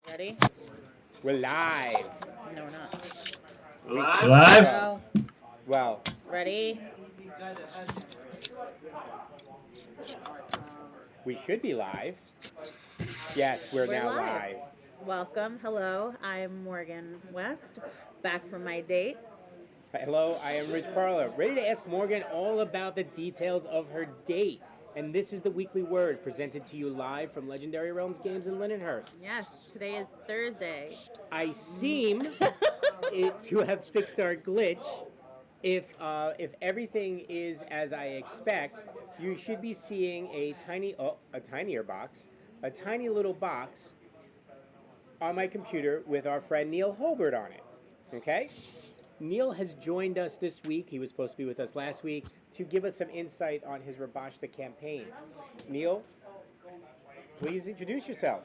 Ready? We're live. No, we're not. Live? Go. Well, Ready? we should be live. Yes, we're now live. Welcome. Hello. I'm Morgan West, back from my date. Hello, I am Rich Parler, ready to ask Morgan all about the details of her date. And this is the Weekly Word, presented to you live from Legendary Realms Games in Lindenhurst. Yes, today is Thursday. I seem to have fixed our glitch. If everything is as I expect, you should be seeing a tinier box, a tiny little box on my computer with our friend Neil Holbert on it. Okay? Neil has joined us this week. He was supposed to be with us last week to give us some insight on his Rabashta campaign. Neil, please introduce yourself.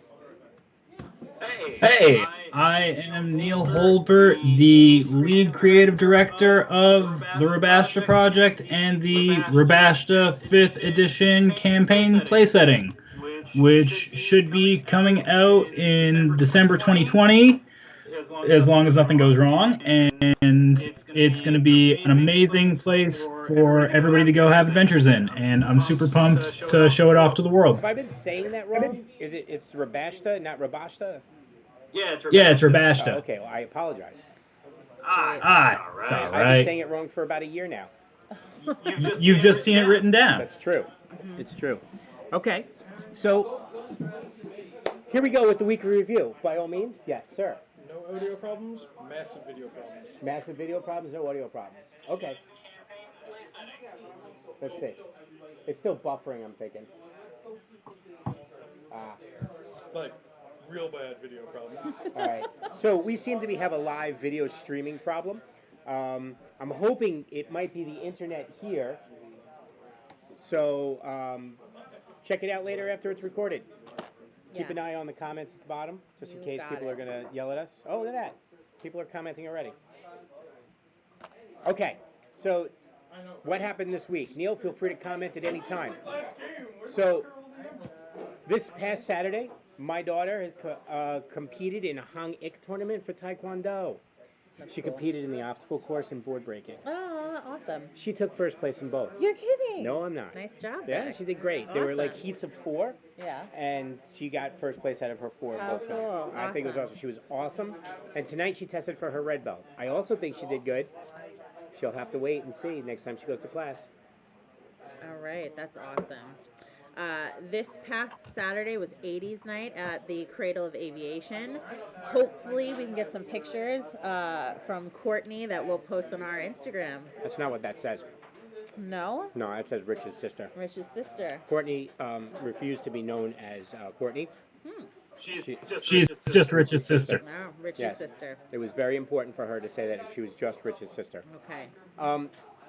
Hey, I am Neil Holbert, the lead creative director of the Rabashta Project and the Rabashta 5th edition campaign playsetting, which should be coming out in December 2020, as long as nothing goes wrong, and it's going to be an amazing place for everybody to go have adventures in, and I'm super pumped to show it off to the world. Have I been saying that wrong? It's Rabashta, not Rabashta? Yeah, it's Rabashta. Okay, well, I apologize. It's all I've been right. saying it wrong for about a year now. You've just seen it written down. That's true. It's true. Okay, so here we go with the weekly review. By all means, yes, sir. No audio problems, massive video problems. Massive video problems, no audio problems. Okay. Let's see. It's still buffering, I'm thinking. Like, real bad video problems. All right. So we seem to have a live video streaming problem. I'm hoping it might be the internet here. So check it out later after it's recorded. Keep an eye on the comments at the bottom, just in case people are going to yell at us. Oh, look at that. People are commenting already. Okay. So what happened this week? Neil, feel free to comment at any time. So this past Saturday, my daughter has competed in a Hang Ik tournament for Taekwondo. She competed in the obstacle course and board breaking. Oh, awesome. She took first place in both. You're kidding. No, I'm not. Nice job. Yeah, Dex. she did great. Awesome. There were like heats of 4. Yeah. And she got first place out of her 4 How both cool. times. I think it was awesome. She was awesome. And tonight she tested for her red belt. I also think she did good. She'll have to wait and see next time she goes to class. All right, that's awesome. This past Saturday was 80s night at the Cradle of Aviation. Hopefully we can get some pictures from Courtney that we'll post on our Instagram. That's not what that says. No? No, that says Rich's sister. Rich's sister. Courtney refused to be known as Courtney. She's just Rich's sister. No, Rich's Yes. sister. It was very important for her to say that she was just Rich's sister. Okay.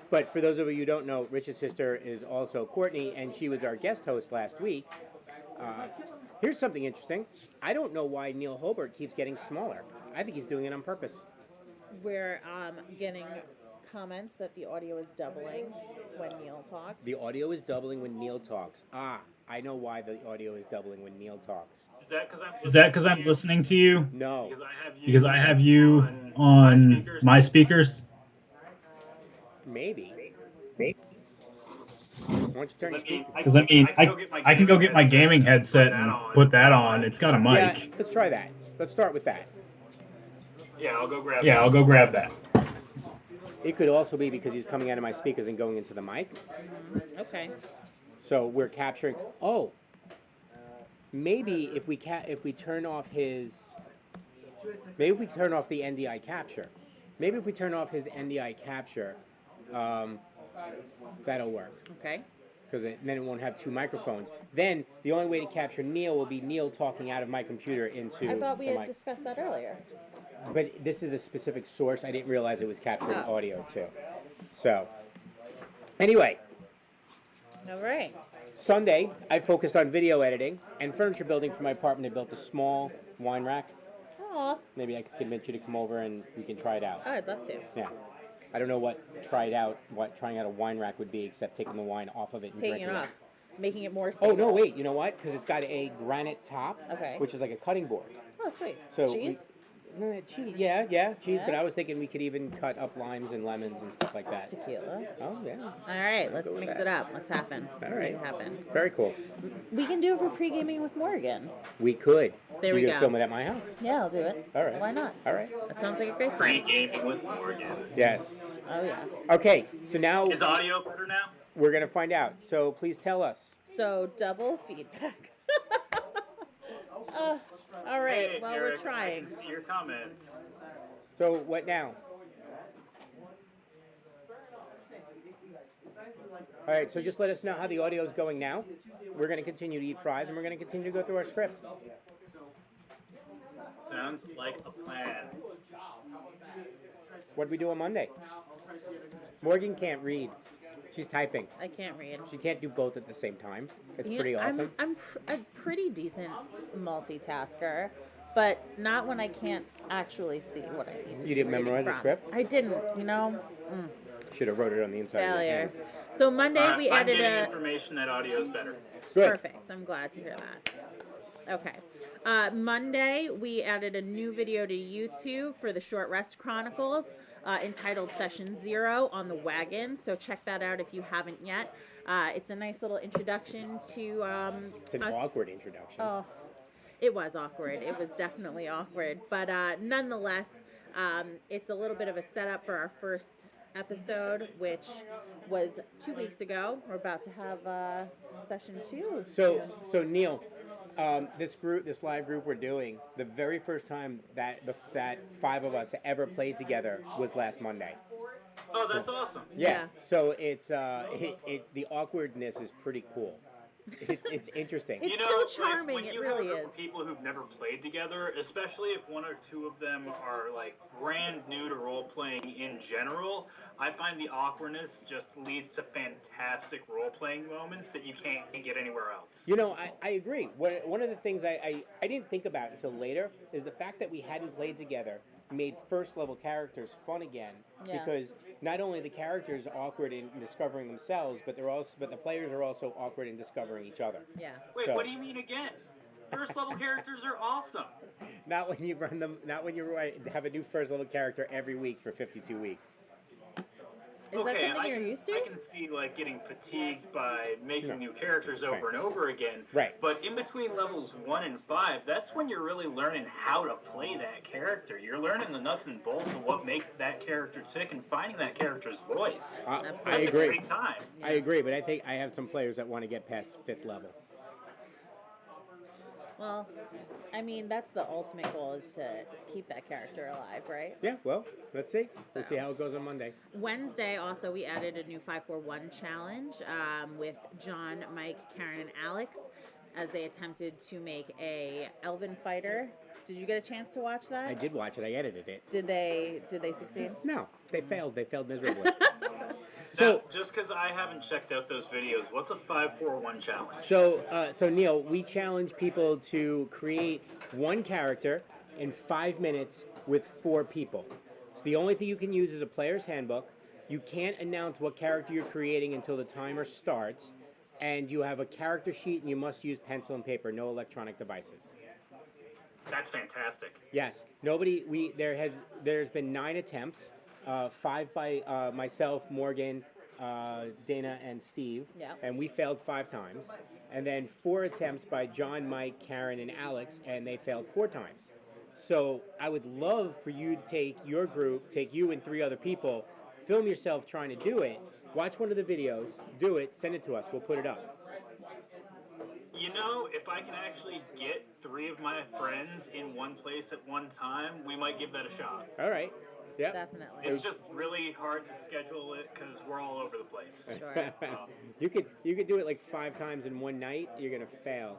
But for those of you who don't know, Rich's sister is also Courtney, and she was our guest host last week. Here's something interesting. I don't know why Neil Holbert keeps getting smaller. I think he's doing it on purpose. We're getting comments that the audio is doubling when Neil talks. The audio is doubling when Neil talks. I know why the audio is doubling when Neil talks. Is that because I'm listening to you? No. Because I have you on my speakers? Maybe. Why don't you turn your speaker? Because I can go get my gaming headset and put that on. It's got a mic. Yeah, let's try that. Let's start with that. Yeah, I'll go grab that. It could also be because he's coming out of my speakers and going into the mic. Okay. So we're capturing. Oh, maybe if we turn off his. Maybe if we turn off the NDI capture. Maybe if we turn off his NDI capture, that'll work. Okay. Because then it won't have 2 microphones. Then the only way to capture Neil will be Neil talking out of my computer into I thought we the had mic. discussed that earlier. But this is a specific source. I didn't realize it was capturing Oh. audio too. So, anyway, All right. Sunday I focused on video editing and furniture building for my apartment. I built a small wine rack. Aw, Maybe I could convince you to come over and we can try it out. I'd love to. Yeah. I don't know what trying out a wine rack would be except taking the wine off of it and Taking drinking it off. making it more Oh stable. no, wait. You know what? Because it's got a granite top, Okay. which is like a cutting board. Oh, sweet. So Cheese? cheese. Yeah, cheese. But Yeah. I was thinking we could even cut up limes and lemons and stuff like that. Tequila. Oh yeah. All right, Go let's with mix that. it up. Let's happen. All Let's right. make it happen. Very cool. We can do it for pre-gaming with Morgan. We could. There we You go. gonna film it at my house? Yeah, I'll do it. All right. Why not? All right. That sounds like a great time. Pre-gaming with Morgan. Yes. Oh yeah. Okay. So now Is audio better now? we're gonna find out. So please tell us. So double feedback. All right. Hey, Well, Eric, we're trying. I can see your comments. So what now? All right. So just let us know how the audio is going now. We're gonna continue to eat fries and we're gonna continue to go through our script. Sounds like a plan. What do we do on Monday? Morgan can't read. She's typing. I can't read. She can't do both at the same time. It's You pretty know, awesome. I'm a pretty decent multitasker, but not when I can't actually see what I need to You be didn't reading memorize the from. script? I didn't. You know, Should have wrote it on the inside. Of your failure. hand. So Monday we I'm added getting a. information that audio is better. Good. Perfect. I'm glad to hear that. Okay. Monday, we added a new video to YouTube for the Short Rest Chronicles entitled Session 0 on the wagon. So check that out if you haven't yet. It's a nice little introduction to It's an us. awkward introduction. Oh, it was awkward. It was definitely awkward. But nonetheless, it's a little bit of a setup for our first episode, which was 2 weeks ago. We're about to have session 2. So Neil, this live group we're doing, the very first time that five of us ever played together was last Monday. Oh, that's awesome. Yeah. So it's the awkwardness is pretty cool. It's interesting. It's You know, so like, charming, when it you really have a group is. of people who've never played together, especially if one or two of them are like brand new to role playing in general, I find the awkwardness just leads to fantastic role playing moments that you can't get anywhere else. You know, I agree. One of the things I didn't think about until later is the fact that we hadn't played together made first level characters fun again. Yeah. Because not only the characters are awkward in discovering themselves, but the players are also awkward in discovering each other. Yeah. Wait, So- what do you mean again? First level characters are awesome. Not when you run them. Not when you have a new first level character every week for 52 weeks. Is that something you're used to? I can see like getting fatigued by making No. new characters Same. over and over again. Right. But in between levels 1 and 5, that's when you're really learning how to play that character. You're learning the nuts and bolts of what makes that character tick and finding that character's voice. I Absolutely. That's agree. a great time. I agree, but I think I have some players that want to get past 5th level. Well, I mean, that's the ultimate goal, is to keep that character alive, right? Yeah, well, let's see. We'll So. see how it goes on Monday. Wednesday, also, we added a new 541 challenge with John, Mike, Karen, and Alex as they attempted to make a Elven fighter. Did you get a chance to watch that? I did watch it. I edited it. Did they succeed? No, they failed. They failed miserably. So, So, just because I haven't checked out those videos, what's a 5-4-1 challenge? so Neil, we challenge people to create one character in 5 minutes with 4 people. So the only thing you can use is a player's handbook. You can't announce what character you're creating until the timer starts, and you have a character sheet, and you must use pencil and paper, no electronic devices. That's fantastic. Yes, there's been 9 attempts, 5 by myself, Morgan, Dana, and Steve, Yeah. and we failed 5 times, and then 4 attempts by John, Mike, Karen, and Alex, and they failed 4 times. So I would love for you to take your group, take you and 3 other people, film yourself trying to do it, watch one of the videos, do it, send it to us, we'll put it up. You know, if I can actually get 3 of my friends in one place at one time, we might give that a shot. All right. Yep. Definitely. It's just really hard to schedule it because we're all over the place. Sure. you could do it like 5 times in one night. You're gonna fail.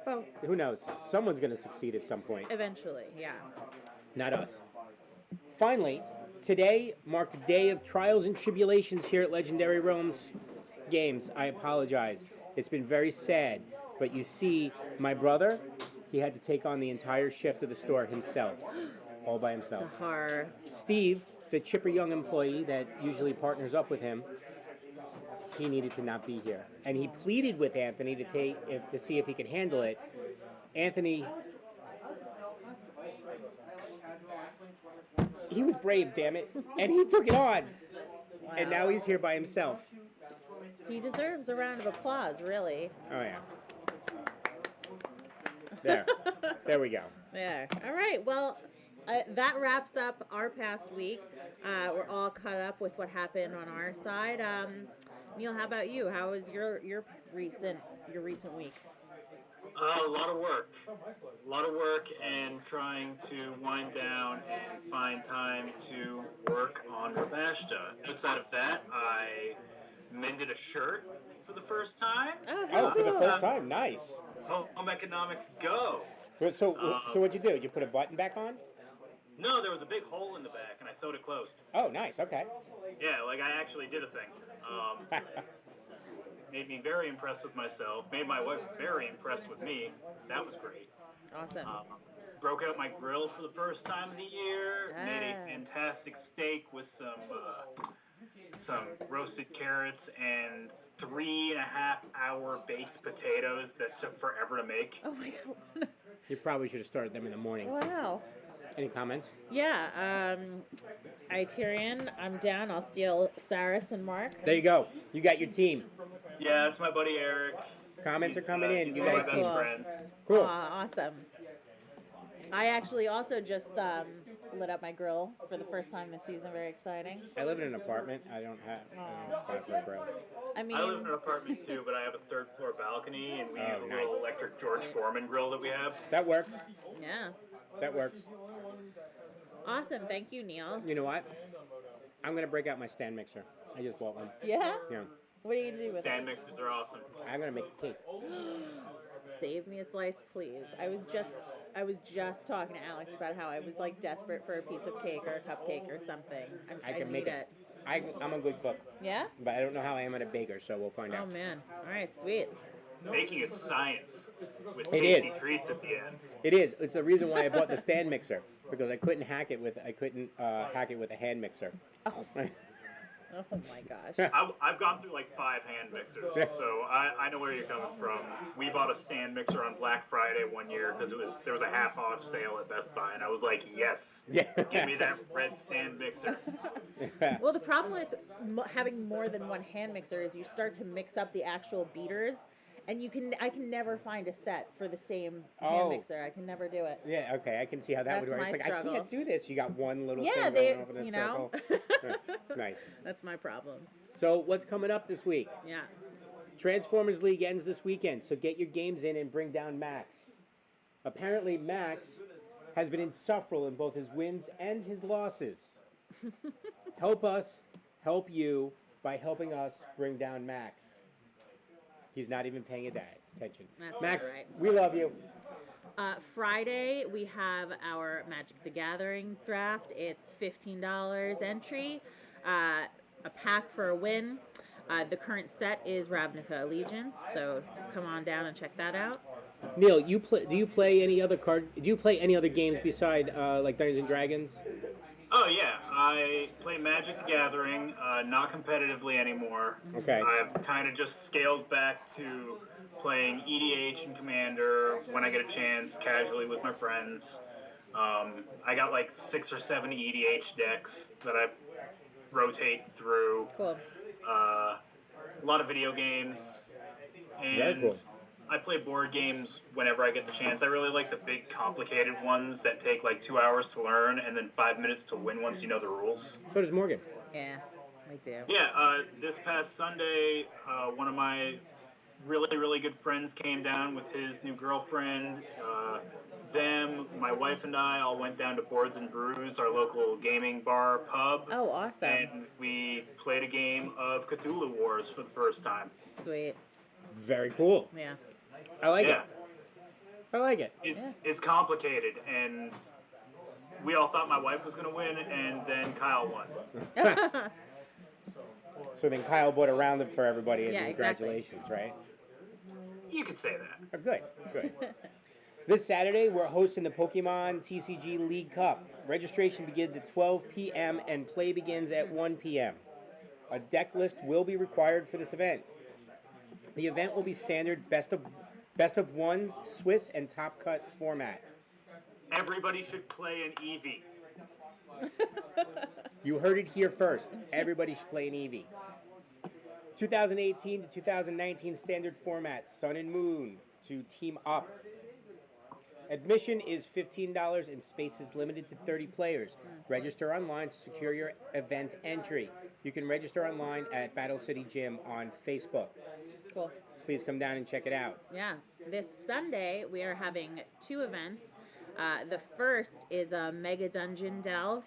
Well, who knows? Someone's gonna succeed at some point. Eventually, yeah. Not us. Finally, today marked a day of trials and tribulations here at Legendary Realms Games. I apologize. It's been very sad, but you see, my brother, he had to take on the entire shift of the store himself, all by The himself. horror. Steve, the chipper young employee that usually partners up with him, he needed to not be here, and he pleaded with Anthony to see if he could handle it. Anthony, he was brave, damn it, and he took it on, and now he's here by himself. He deserves a round of applause, really. Oh yeah. There we go. There. All right. Well, that wraps up our past week. We're all caught up with what happened on our side. Neil, how about you? How was your recent week? A lot of work. A lot of work and trying to wind down and find time to work on Rabashta. Outside of that, I mended a shirt for the first time. Oh, for the first time, nice. Home economics go. So what'd you do? You put a button back on? No, there was a big hole in the back, and I sewed it closed. Oh, nice. Okay. Yeah, like I actually did a thing. Made me very impressed with myself. Made my wife very impressed with me. That was great. Awesome. Broke out my grill for the first time of the year. Made a Ah. fantastic steak with some roasted carrots and 3.5-hour baked potatoes that took forever to make. Oh my God. You probably should have started them in the morning. Wow. Any comments? Yeah. Tyrion, I'm down. I'll steal Saris and Mark. There you go. You got your team. Yeah, it's my buddy Eric. Comments are He's, coming in. He's You one got of a my team. best friends. Cool. Awesome. I actually also just lit up my grill for the first time this season. Very exciting. I live in an apartment. I don't have a spot for a grill. I mean, I live in an apartment too, but I have a third floor balcony, and we use a little nice. electric George Foreman grill that we have. That works. yeah. That works. Awesome. Thank you, Neil. You know what? I'm gonna break out my stand mixer. I just bought one. Yeah? Yeah. What are you gonna do with Stand it? mixers are awesome. I'm gonna make a cake. Save me a slice, please. I was just talking to Alex about how I was like desperate for a piece of cake or a cupcake or something. I I can need make it. I'm a good cook, Yeah? but I don't know how I am at a baker, so we'll find Oh out. man. All right, sweet. Making is science with It tasty is. treats at the end. It is. It's the reason why I bought the stand mixer because I couldn't hack it with a hand mixer. Oh, oh my gosh. I've gone through like 5 hand mixers, so I know where you're coming from. We bought a stand mixer on Black Friday one year because there was a half-off sale at Best Buy, and I was like, yes, Yeah. give me that red stand mixer. Well, the problem with having more than one hand mixer is you start to mix up the actual beaters, and I can never find a set for the same hand Oh. mixer. I can never do it. Yeah, okay, I can see how that would That's work. It's my like I struggle. can't do this. You got one little Yeah, thing they, going off in a you know, circle. Yeah, nice. that's my problem. So what's coming up this week? Yeah. Transformers League ends this weekend, so get your games in and bring down Max. Apparently, Max has been insufferable in both his wins and his losses. Help us, help you by helping us bring down Max. He's not even paying attention. That's Max, all right. we love you. Friday, we have our Magic the Gathering draft. It's $15 entry, a pack for a win. The current set is Ravnica Allegiance, so come on down and check that out. Neil, do you play any other games beside like Dungeons and Dragons? Oh yeah, I play Magic the Gathering, not competitively anymore. Okay. I've kind of just scaled back to playing EDH and Commander when I get a chance, casually with my friends. I got like 6 or 7 EDH decks that I rotate through. Cool. A lot of video games, Very and cool. I play board games whenever I get the chance. I really like the big, complicated ones that take like 2 hours to learn and then 5 minutes to win once you know the rules. So does Morgan. Yeah, I do. Yeah, this past Sunday, one of my really, really good friends came down with his new girlfriend. My wife and I all went down to Boards and Brews, our local gaming bar pub. Oh, awesome. And we played a game of Cthulhu Wars for the first time. Sweet. Very cool. Yeah. I like Yeah. it. I like it. It's complicated, and we all thought my wife was going to win, and then Kyle won. So then Kyle bought a round for everybody as Yeah, exactly. congratulations, right? You could say that. Oh, good, good. This Saturday, we're hosting the Pokemon TCG League Cup. Registration begins at 12 p.m. and play begins at 1 p.m. A deck list will be required for this event. The event will be standard best of one Swiss and Top Cut format. Everybody should play an Eevee. You heard it here first. Everybody should play an Eevee. 2018 to 2019 standard format, Sun and Moon to Team Up. Admission is $15 and space is limited to 30 players. Register online to secure your event entry. You can register online at Battle City Gym on Facebook. Cool. Please come down and check it out. Yeah. This Sunday, we are having 2 events. The first is a Mega Dungeon Delve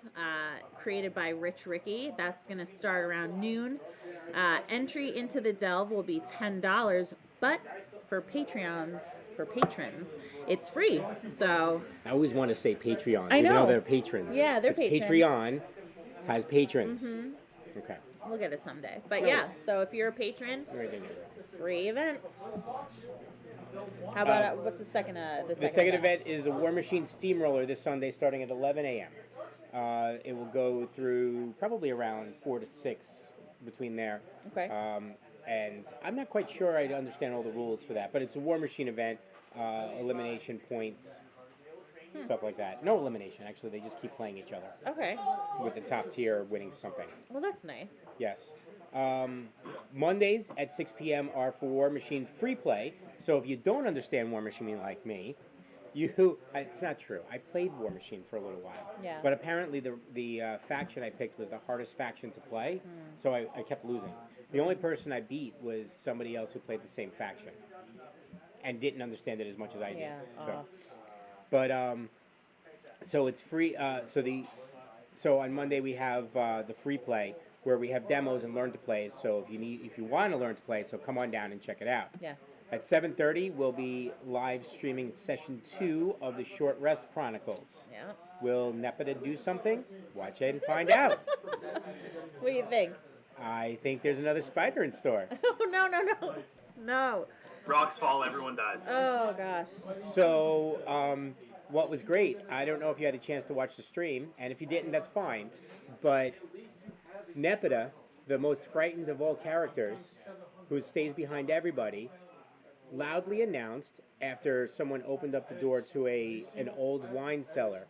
created by Rich Ricky. That's going to start around noon. Entry into the delve will be $10, but for patrons, it's free. So I always want to say Patreon, I even know. though they're patrons. Yeah, they're It's patrons. Patreon has patrons. Okay. we'll get it someday. But yeah, so if you're a patron, Right there. free event. How about what's the second? The second event is a War Machine Steamroller this Sunday starting at 11 a.m. It will go through probably around 4 to 6 between there. Okay. And I'm not quite sure I understand all the rules for that, but it's a War Machine event, elimination points, stuff like that. No elimination, actually. They just keep playing each other Okay. with the top tier winning something. Well, that's nice. Yes. Mondays at 6 p.m. are for War Machine free play. So if you don't understand War Machine like me, it's not true. I played War Machine for a little while. Yeah. But apparently the faction I picked was the hardest faction to play, so I kept losing. The only person I beat was somebody else who played the same faction and didn't understand it as much as I did. Yeah. But so it's free. So on Monday we have the free play where we have demos and learn to plays. So if you want to learn to play it, so come on down and check it out. Yeah. At 7:30 we'll be live streaming session 2 of the Short Rest Chronicles. Yeah. Will Nepeta do something? Watch it and find out. What do you think? I think there's another spider in store. Oh no. Rocks fall, everyone dies. Oh gosh. So, what was great, I don't know if you had a chance to watch the stream, and if you didn't, that's fine, but Nepeta, the most frightened of all characters, who stays behind everybody, loudly announced after someone opened up the door to an old wine cellar,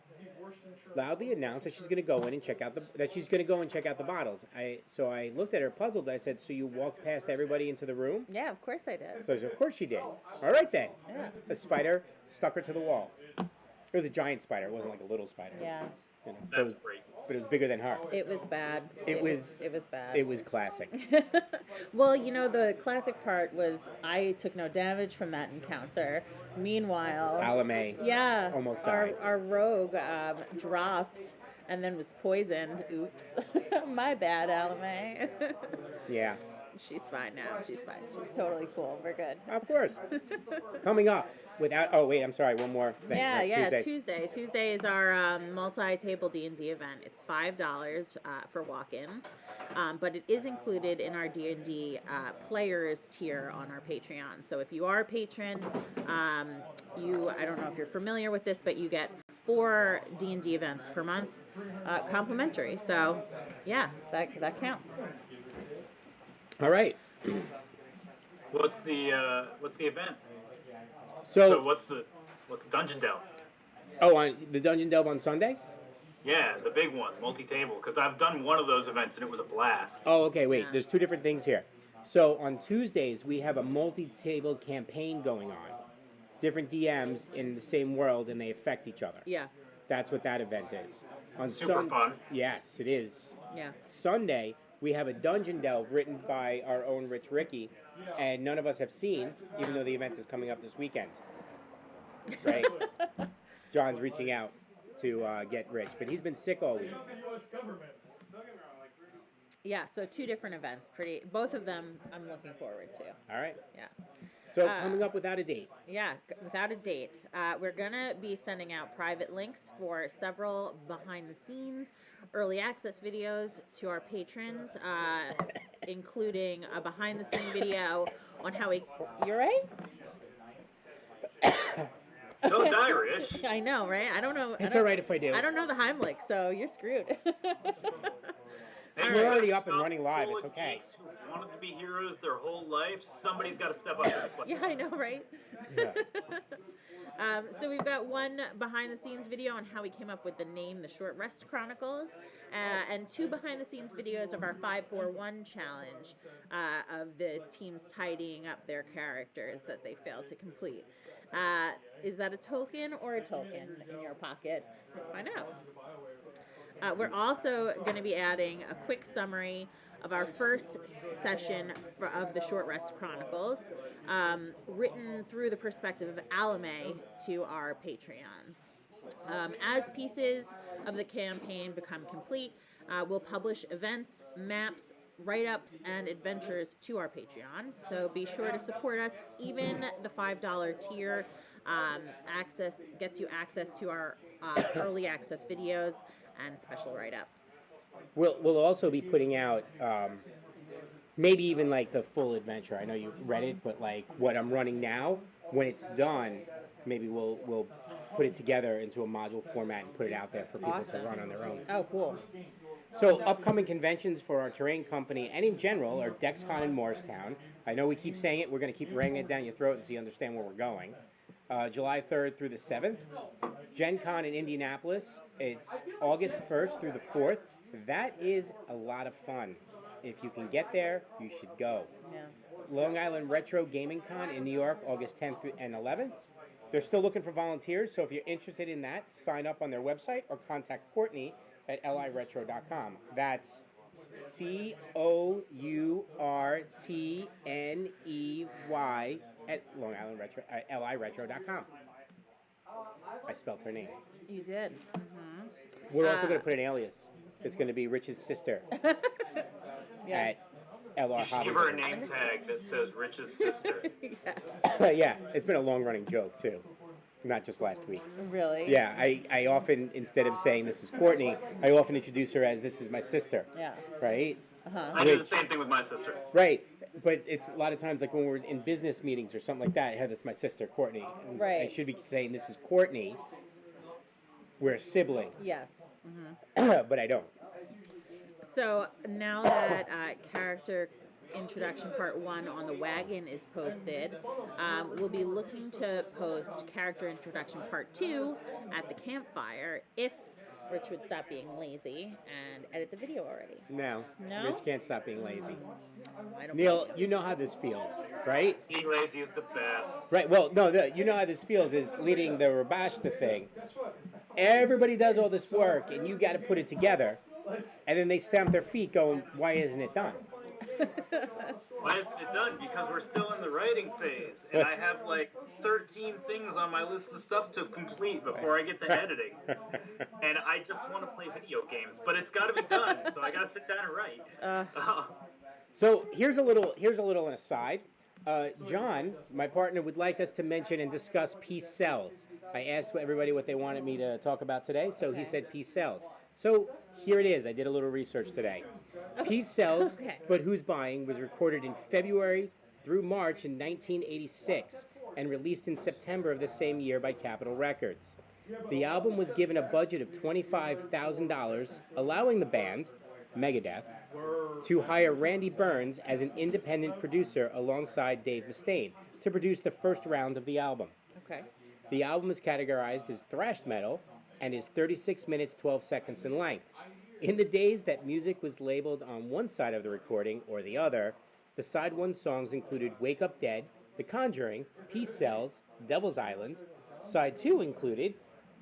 loudly announced that she's going to go in and check out the bottles. So I looked at her puzzled. I said, "So you walked past everybody into the room?" Yeah, of course I did. So she said, "Of course she did." All right then. Yeah. The spider stuck her to the wall. It was a giant spider. It wasn't like a little spider. Yeah. You know, That's great. but it was bigger than her. It was bad. It was bad. It was classic. Well, the classic part was I took no damage from that encounter. Meanwhile, Alame. yeah, almost died. Our rogue dropped and then was poisoned. Oops, my bad, Alame. Yeah. She's fine now. She's fine. She's totally cool. We're good. Of course. Coming up I'm sorry, one more thing. Yeah, Tuesdays. Tuesday is our multi-table D&D event. It's $5 for walk-ins, but it is included in our D&D players tier on our Patreon. So if you are a patron, I don't know if you're familiar with this, but you get 4 D&D events per month complimentary. So yeah, that counts. All right. What's the event? So what's the dungeon delve? on the Dungeon Delve on Sunday? Yeah, the big one, multi-table. Because I've done one of those events and it was a blast. Oh, okay, wait. Yeah. There's 2 different things here. So on Tuesdays, we have a multi-table campaign going on. Different DMs in the same world, and they affect each other. Yeah, That's what that event is. On Super fun. Yes, it is. yeah. Sunday, we have a Dungeon Delve written by our own Rich Ricky, and none of us have seen, even though the event is coming up this weekend. Right? John's reaching out to get Rich, but he's been sick all week. Yeah, so 2 different events. Both of them I'm looking forward to. All right. Yeah. So coming up without a date. Yeah, without a date. We're going to be sending out private links for several behind-the-scenes early access videos to our patrons, including a behind-the-scene video on how we... You're right? Don't die, Rich. I know, right? I don't know. It's all right if I do. I don't know the Heimlich, so you're screwed. We're already up and running live. Full It's of okay. geeks who wanted to be heroes their whole life. Somebody's got to step up to the plate. Yeah, I know, right? Yeah. So we've got one behind-the-scenes video on how we came up with the name, the Short Rest Chronicles, and 2 behind-the-scenes videos of our 5-4-1 challenge of the teams tidying up their characters that they failed to complete. Is that a token or a token in your pocket? Find out. We're also going to be adding a quick summary of our first session of the Short Rest Chronicles, written through the perspective of Alame to our Patreon. As pieces of the campaign become complete, we'll publish events, maps, write-ups, and adventures to our Patreon. So be sure to support us. Even the $5 tier gets you access to our early access videos and special write-ups. We'll also be putting out maybe even like the full adventure. I know you read it, but like what I'm running now, when it's done, maybe we'll put it together into a module format and put it out there for people to run on their own. Oh, cool. So upcoming conventions for our terrain company and in general are DexCon in Morristown. I know we keep saying it. We're going to keep ramming it down your throat so you understand where we're going. July 3rd through the 7th. Gen Con in Indianapolis. It's August 1st through the 4th. That is a lot of fun. If you can get there, you should go. Yeah. Long Island Retro Gaming Con in New York, August 10th and 11th. They're still looking for volunteers, so if you're interested in that, sign up on their website or contact Courtney at liretro.com. That's COURTNEY at Long Island Retro, liretro.com. I spelled her name. You did. Mm-hmm. We're also going to put an alias. It's going to be Rich's sister Yeah. at LR You should Hobbies. give her a name tag that says Rich's sister. Yeah. Yeah, it's been a long-running joke, too. Not just last week. Really? Yeah, I often, instead of saying this is Courtney, I often introduce her as this is my sister, Yeah. right? Uh-huh. I do the same thing with my sister. Right, but it's a lot of times like when we're in business meetings or something like that, hey, this is my sister, Courtney. And Right. I should be saying this is Courtney. We're siblings. Yes. Mm-hmm. But I don't. So now that character introduction part 1 on the wagon is posted, we'll be looking to post character introduction part 2 at the campfire if Rich would stop being lazy and edit the video already. No. No? Rich can't stop being lazy. I don't Neil, think you know how this feels, right? Being lazy is the best. Right, well, no, you know how this feels is leading the Rabashta thing. Everybody does all this work, and you got to put it together. And then they stamp their feet going, why isn't it done? Why isn't it done? Because we're still in the writing phase, and I have like 13 things on my list of stuff to complete before I get to editing. And I just want to play video games, but it's got to be done, so I got to sit down and write. So here's a little aside. John, my partner, would like us to mention and discuss peace cells. I asked everybody what they wanted me to talk about today, so he said peace cells. So here it is. I did a little research today. Peace Cells, Okay. But Who's Buying was recorded in February through March in 1986 and released in September of the same year by Capitol Records. The album was given a budget of $25,000, allowing the band, Megadeth, to hire Randy Burns as an independent producer alongside Dave Mustaine to produce the first round of the album. Okay. The album is categorized as thrash metal and is 36 minutes 12 seconds in length. In the days that music was labeled on one side of the recording or the other, the side one songs included Wake Up Dead, The Conjuring, Peace Cells, Devil's Island. Side two included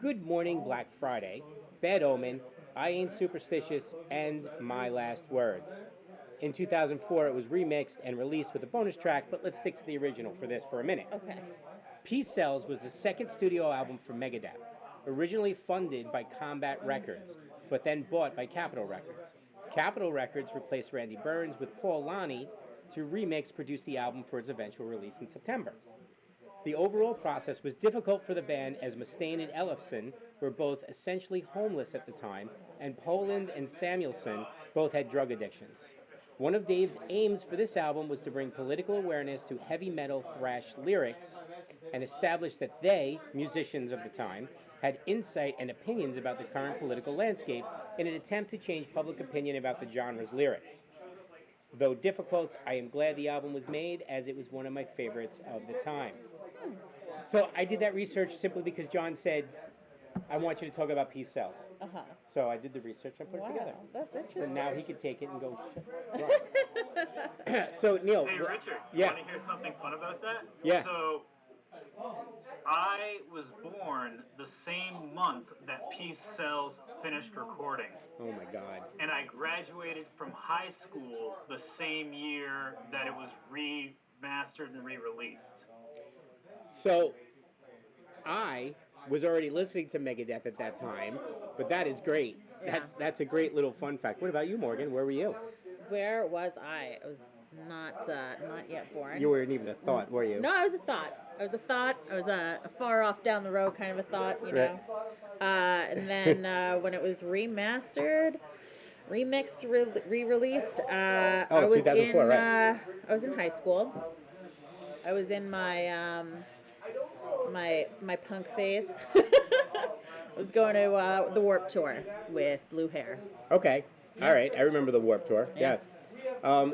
Good Morning Black Friday, Bad Omen, I Ain't Superstitious, and My Last Words. In 2004, it was remixed and released with a bonus track, but let's stick to the original for this for a minute. Okay. Peace Cells was the second studio album for Megadeth, originally funded by Combat Records, but then bought by Capitol Records. Capitol Records replaced Randy Burns with Paul Lonnie to produce the album for its eventual release in September. The overall process was difficult for the band as Mustaine and Ellefson were both essentially homeless at the time, and Poland and Samuelson both had drug addictions. One of Dave's aims for this album was to bring political awareness to heavy metal thrash lyrics and establish that they, musicians of the time, had insight and opinions about the current political landscape in an attempt to change public opinion about the genre's lyrics. Though difficult, I am glad the album was made, as it was one of my favorites of the time. So I did that research simply because John said, I want you to talk about Peace Sells. Uh-huh. So I did the research and put it together. That's So interesting. now he can take it and go. So Neil, Hey, Richard, yeah. want to hear something fun about that? Yeah. So, I was born the same month that Peace Sells finished recording. Oh my God. And I graduated from high school the same year that it was remastered and re-released. So I was already listening to Megadeth at that time, but that is great. Yeah. That's a great little fun fact. What about you, Morgan? Where were you? Where was I? I was not yet born. You weren't even a thought, were you? No, I was a thought. I was a far off down the road kind of a thought, you know. And then when it was remastered, remixed, re-released, I was 2004, in right. I was in high school. I was in my my punk phase. I was going to the Warped Tour with Blue Hair. Okay. All right. I remember the Warped Tour. Yeah. Yes.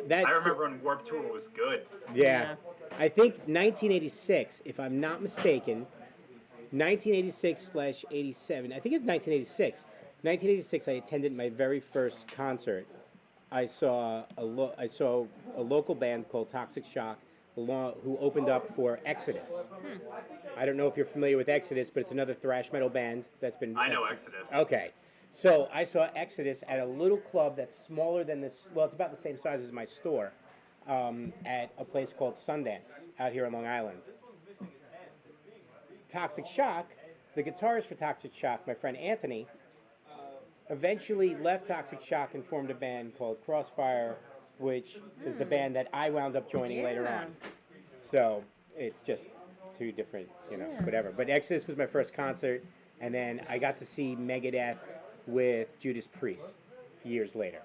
That's, I remember when Warped Tour was good. Yeah. I think 1986, if I'm not mistaken, 1986/87. I think it's 1986. 1986, I attended my very first concert. I saw a local band called Toxic Shock, who opened up for Exodus. I don't know if you're familiar with Exodus, but it's another thrash metal band that's been. I know Exodus. Okay. So I saw Exodus at a little club that's smaller than this. Well, it's about the same size as my store, at a place called Sundance out here on Long Island. Toxic Shock, the guitarist for Toxic Shock, my friend Anthony, eventually left Toxic Shock and formed a band called Crossfire, which is the band that I wound up joining later Yeah. on. So it's just two different, Yeah. whatever. But Exodus was my first concert, and then I got to see Megadeth with Judas Priest years later.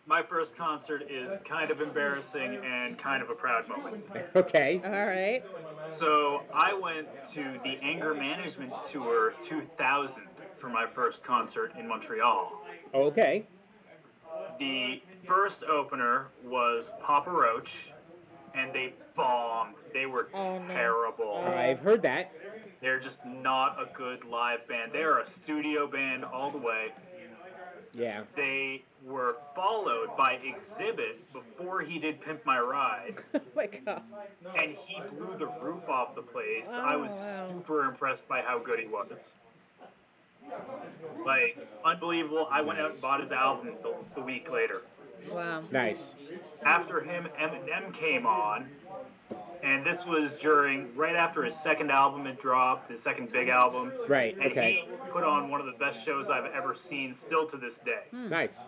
My first concert is kind of embarrassing and kind of a proud moment. Okay. All right. So I went to the Anger Management Tour 2000 for my first concert in Montreal. Okay. The first opener was Papa Roach, and they bombed. They were Oh, no. terrible. I've heard that. They're just not a good live band. They're a studio band all the way. Yeah. They were followed by Exhibit before he did Pimp My Ride, Oh my god. and he blew the roof off the place. Oh, I was wow. super impressed by how good he was. Like, unbelievable. I went out and bought his album the week later. Wow. Nice. After him, Eminem came on, and this was right after his second album had dropped, his second big album. Right. And Okay. he put on one of the best shows I've ever seen, still to this day. Nice.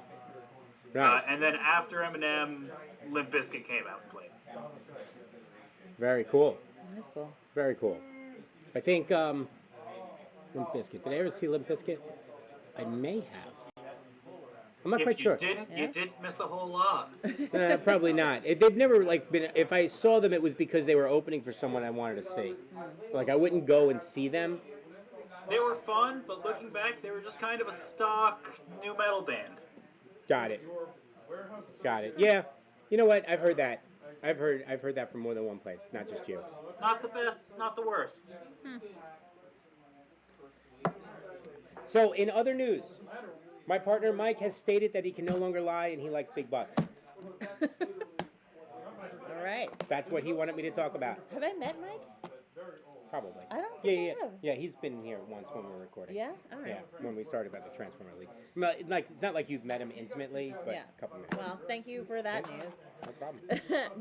Nice. And then after Eminem, Limp Bizkit came out and played. Very cool. That's cool. Very cool. I think Limp Bizkit. Did I ever see Limp Bizkit? I may have. I'm not If quite you sure. didn't, Yeah. you didn't miss a whole lot. Probably not. They've never been. If I saw them, it was because they were opening for someone I wanted to see. Like I wouldn't go and see them. They were fun, but looking back, they were just kind of a stock new metal band. Got it. Got it. Yeah. You know what? I've heard that. I've heard that from more than one place, not just you. Not the best, not the worst. So, in other news, my partner Mike has stated that he can no longer lie and he likes big butts. All right. That's what he wanted me to talk about. Have I met Mike? Probably. I don't Yeah, think yeah, I have. yeah. He's been here once when we were recording. Yeah? All right. Yeah, when we started about the Transformer League. Like, it's not like you've met him intimately, but Yeah. a couple minutes. Well, thank you for that news. No problem.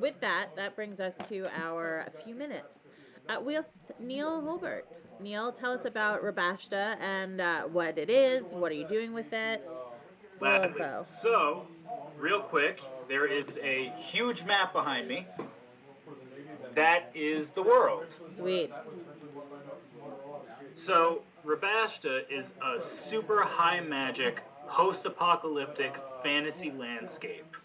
With that brings us to our few minutes with Neil Holbert. Neil, tell us about Rabashta and what it is. What are you doing with it? Just a little info. So, real quick, there is a huge map behind me. That is the world. Sweet. So, Rabashta is a super high magic, post-apocalyptic fantasy landscape.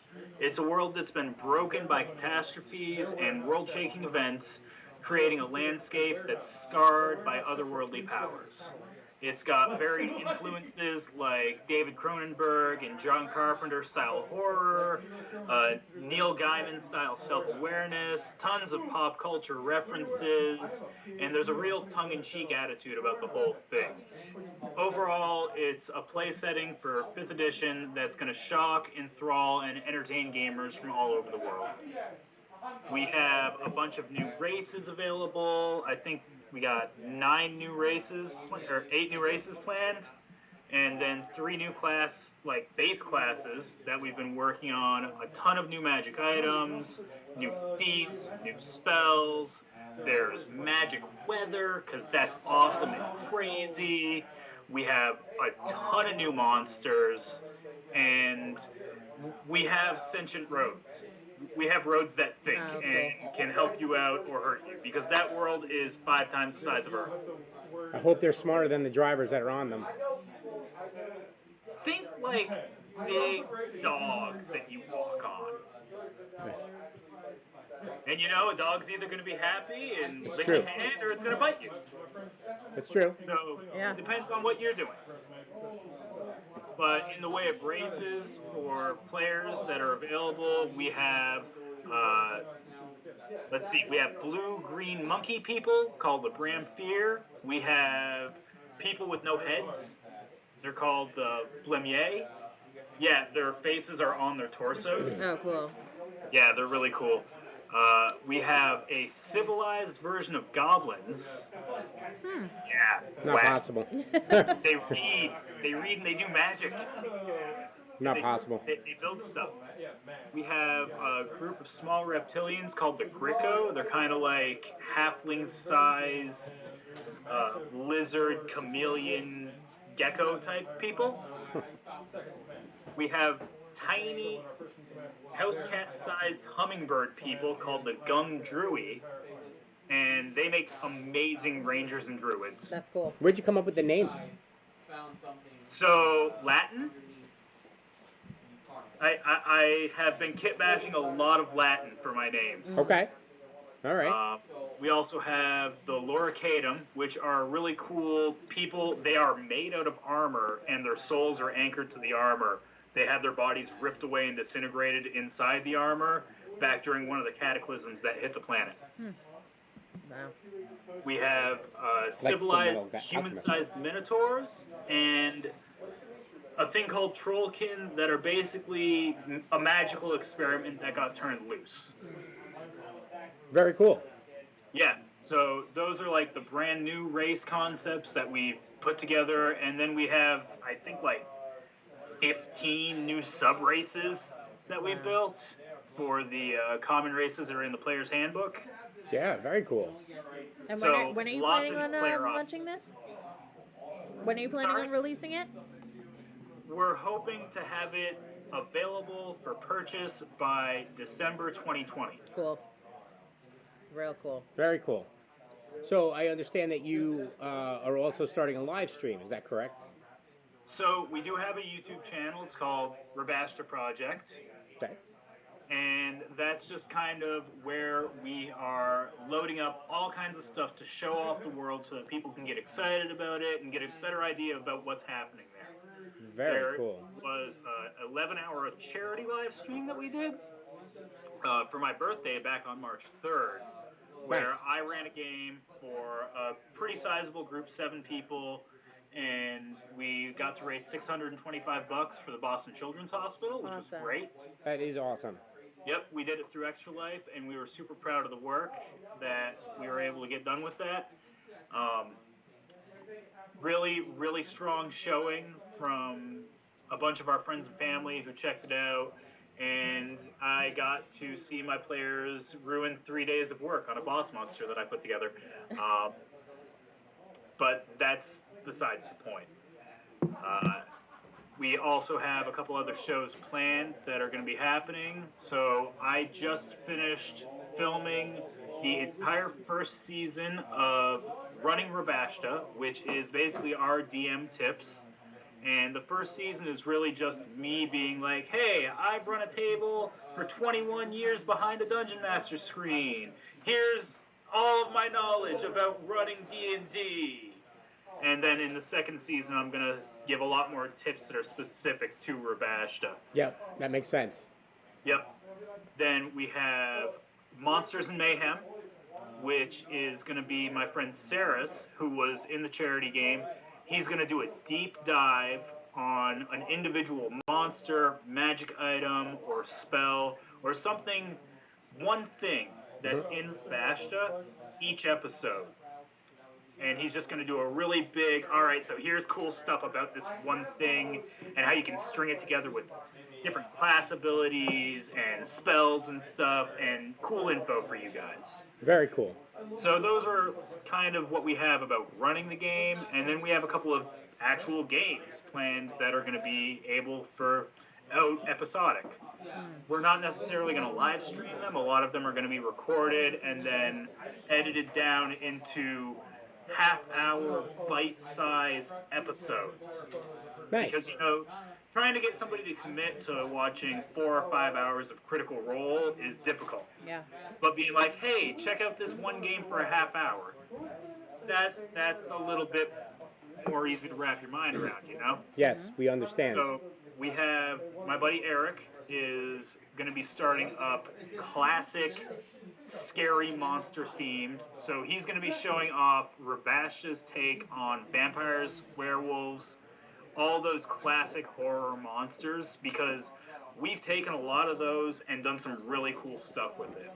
It's a world that's been broken by catastrophes and world-shaking events, creating a landscape that's scarred by otherworldly powers. It's got varied influences like David Cronenberg and John Carpenter style horror, Neil Gaiman style self-awareness, tons of pop culture references, and there's a real tongue-in-cheek attitude about the whole thing. Overall, it's a play setting for 5th edition that's going to shock, enthrall, and entertain gamers from all over the world. We have a bunch of new races available. I think we got 8 new races planned, and then 3 new base classes that we've been working on. A ton of new magic items, new feats, new spells. There's magic weather, because that's awesome and crazy. We have a ton of new monsters, and we have sentient roads. We have roads that think and can help you out or hurt you, because that world is 5 times the size of Earth. I hope they're smarter than the drivers that are on them. Think like big dogs that you walk on. And you know, a dog's either going to be happy and lick your hand, or it's going to bite you. It's true. So it depends on what you're doing. But in the way of races for players that are available, we have, we have blue-green monkey people called the Bramfear. We have people with no heads. They're called the Blemier. Yeah, their faces are on their torsos. Oh, cool. Yeah, they're really cool. We have a civilized version of goblins. Yeah. Not possible. They read and they do magic. Not possible. They build stuff. We have a group of small reptilians called the Gricko. They're kind of like halfling-sized lizard, chameleon, gecko type people. We have tiny house cat-sized hummingbird people called the Gumdrui, and they make amazing rangers and druids. That's cool. Where'd you come up with the name? So, Latin. I have been kit bashing a lot of Latin for my names. Okay. All right. We also have the Loricatum, which are really cool people. They are made out of armor, and their souls are anchored to the armor. They have their bodies ripped away and disintegrated inside the armor back during one of the cataclysms that hit the planet. Wow. We have civilized human-sized minotaurs and a thing called trollkin that are basically a magical experiment that got turned loose. Very cool. Yeah, so those are like the brand new race concepts that we've put together, and then we have, I think, like 15 new sub-races that we built for the common races that are in the player's handbook. Yeah, very cool. And So, when are you lots planning of on player launching this? When are you planning Sorry? on releasing it? We're hoping to have it available for purchase by December 2020. Cool. Real cool. Very cool. So I understand that you are also starting a live stream. Is that correct? So we do have a YouTube channel. It's called Rabashta Project. Okay. And that's just kind of where we are loading up all kinds of stuff to show off the world so that people can get excited about it and get a better idea about what's happening there. Very cool. There was an 11-hour charity live stream that we did for my birthday back on March 3rd, where Nice. I ran a game for a pretty sizable group, 7 people, and we got to raise $625 for the Boston Children's Hospital, which was Awesome. great. That is awesome. Yep, we did it through Extra Life, and we were super proud of the work that we were able to get done with that. Really, really strong showing from a bunch of our friends and family who checked it out, and I got to see my players ruin 3 days of work on a boss monster that I put together. But that's besides the point. We also have a couple other shows planned that are going to be happening. So I just finished filming the entire first season of Running Rabashta, which is basically our DM tips. And the first season is really just me being like, hey, I've run a table for 21 years behind a Dungeon Master screen. Here's all of my knowledge about running D&D. And then in the second season, I'm going to give a lot more tips that are specific to Rabashta. Yep, that makes sense. Yep. Then we have Monsters and Mayhem, which is going to be my friend Saris, who was in the charity game. He's going to do a deep dive on an individual monster, magic item, or spell, or something, one thing that's in Rabashta each episode. And he's just going to do a really big, all right, so here's cool stuff about this one thing and how you can string it together with different class abilities and spells and stuff and cool info for you guys. Very cool. So those are kind of what we have about running the game, and then we have a couple of actual games planned that are going to be able for episodic. We're not necessarily going to live stream them. A lot of them are going to be recorded and then edited down into half-hour bite-sized episodes. Nice. Because, trying to get somebody to commit to watching 4 or 5 hours of Critical Role is difficult. Yeah. But being like, hey, check out this one game for a half hour, that's a little bit more easy to wrap your mind around, Yes, we understand. So we have my buddy Eric is going to be starting up classic scary monster themed. So he's going to be showing off Rabashta's take on vampires, werewolves, all those classic horror monsters, because we've taken a lot of those and done some really cool stuff with it.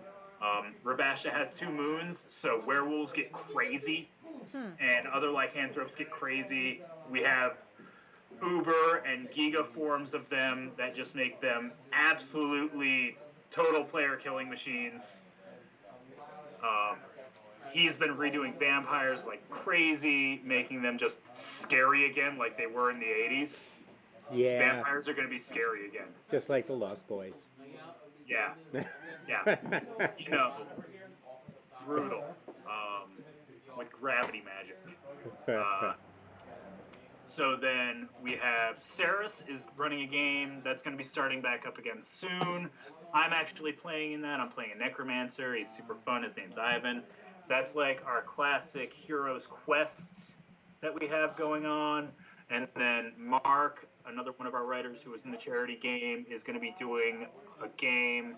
Rabashta has 2 moons, so werewolves get crazy, and other lycanthropes get crazy. We have Uber and Giga forms of them that just make them absolutely total player killing machines. He's been redoing vampires like crazy, making them just scary again like they were in the 80s. Yeah. Vampires are going to be scary again. Just like the Lost Boys. Yeah. Yeah. Brutal. With gravity magic. So then we have Saris is running a game that's going to be starting back up again soon. I'm actually playing in that. I'm playing a necromancer. He's super fun. His name's Ivan. That's like our classic Heroes Quest that we have going on. And then Mark, another one of our writers who was in the charity game, is going to be doing a game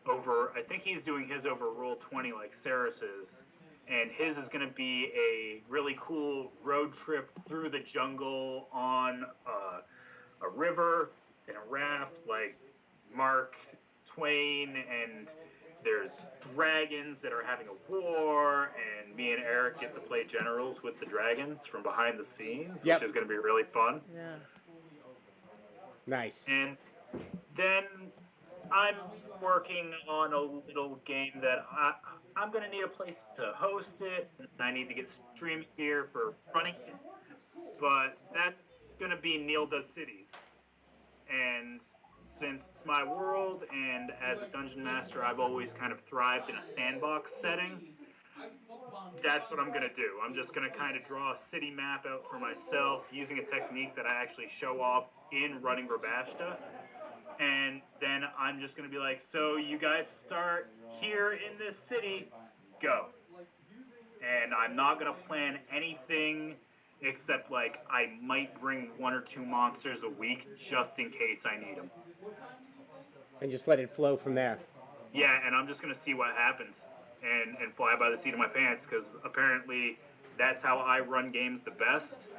over, I think he's doing his over Roll20 like Saris is. And his is going to be a really cool road trip through the jungle on a river in a raft like Mark Twain, and there's dragons that are having a war, and me and Eric get to play generals with the dragons from behind the scenes, Yep. which is going to be really fun. Yeah. Nice. And then I'm working on a little game that I'm going to need a place to host it. I need to get streaming gear for running it. But that's going to be Neil Does Cities. And since it's my world, and as a dungeon master, I've always kind of thrived in a sandbox setting, that's what I'm going to do. I'm just going to kind of draw a city map out for myself using a technique that I actually show off in running Rabashta. And then I'm just going to be like, so you guys start here in this city, go. And I'm not going to plan anything except like I might bring 1 or 2 monsters a week just in case I need them. And just let it flow from there. Yeah, and I'm just going to see what happens and fly by the seat of my pants, because apparently that's how I run games the best.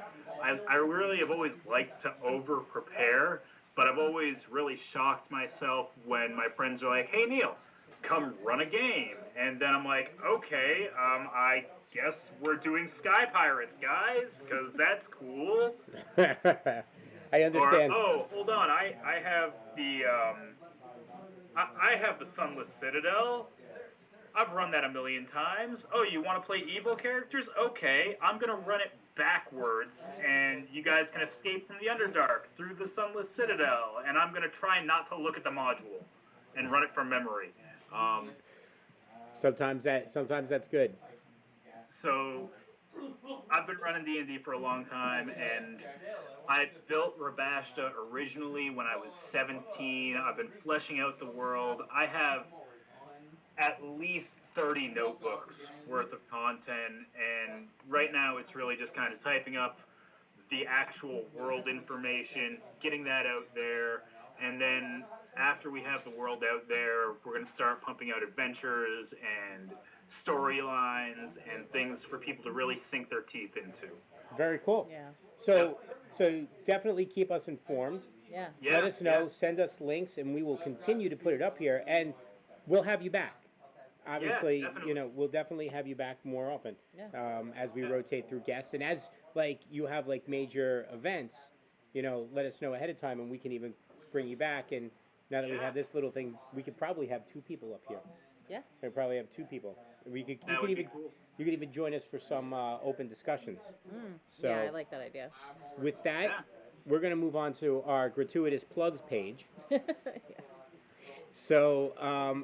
I really have always liked to over-prepare, but I've always really shocked myself when my friends are like, hey, Neil, come run a game. And then I'm like, okay, I guess we're doing Sky Pirates, guys, because that's cool. I understand. Or, oh, hold on, I have the I have the Sunless Citadel. I've run that a million times. Oh, you want to play evil characters? Okay, I'm going to run it backwards, and you guys can escape from the Underdark through the Sunless Citadel, and I'm going to try not to look at the module and run it from memory. Sometimes that's good. So I've been running D&D for a long time, and I built Rabashta originally when I was 17. I've been fleshing out the world. I have at least 30 notebooks worth of content, and right now it's really just kind of typing up the actual world information, getting that out there, and then after we have the world out there, we're going to start pumping out adventures and storylines and things for people to really sink their teeth into. Very cool. Yeah. So definitely keep us informed. Yeah. Yeah, Let us know. Send us links, and we will continue to put it up here, and we'll have you back. Obviously, definitely. we'll definitely have you back more often Yeah. as we rotate through guests, and as like you have like major events, let us know ahead of time, and we can even bring you back. And now that we have this little thing, we could probably have 2 people up here. Yeah. We probably have 2 people. You That could would be even cool. you could even join us for some open discussions. So Yeah, I like that idea. with that, Yeah. we're going to move on to our gratuitous plugs page. Yes. So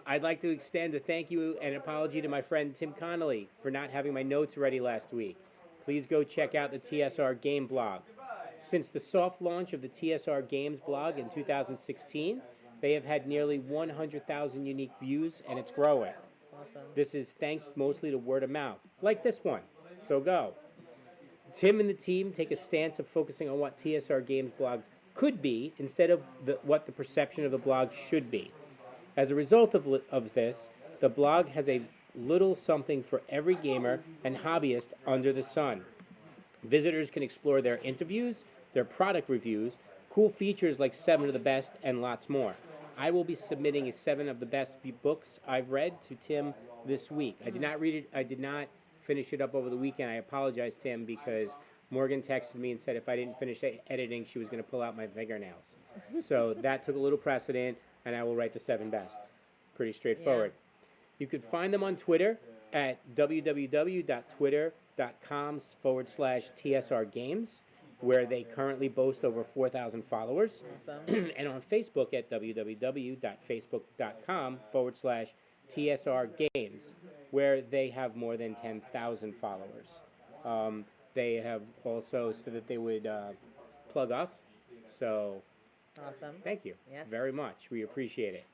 I'd like to extend a thank you and apology to my friend Tim Connolly for not having my notes ready last week. Please go check out the TSR Game blog. Since the soft launch of the TSR Games blog in 2016, they have had nearly 100,000 unique views, and it's growing. Awesome. This is thanks mostly to word of mouth, like this one. So go. Tim and the team take a stance of focusing on what TSR Games blogs could be instead of what the perception of the blog should be. As a result of this, the blog has a little something for every gamer and hobbyist under the sun. Visitors can explore their interviews, their product reviews, cool features like 7 of the best, and lots more. I will be submitting a 7 of the best books I've read to Tim this week. I did not read it. I did not finish it up over the weekend. I apologize, Tim, because Morgan texted me and said if I didn't finish editing, she was going to pull out my fingernails. So that took a little precedent, and I will write the 7 best. Pretty straightforward. You could find them on Twitter at www.twitter.com/TSR Games, where they currently boast over 4,000 followers. Awesome. And on Facebook at www.facebook.com/TSR Games, where they have more than 10,000 followers. They have also said that they would plug us. So Awesome. thank you Yes. very much. We appreciate it.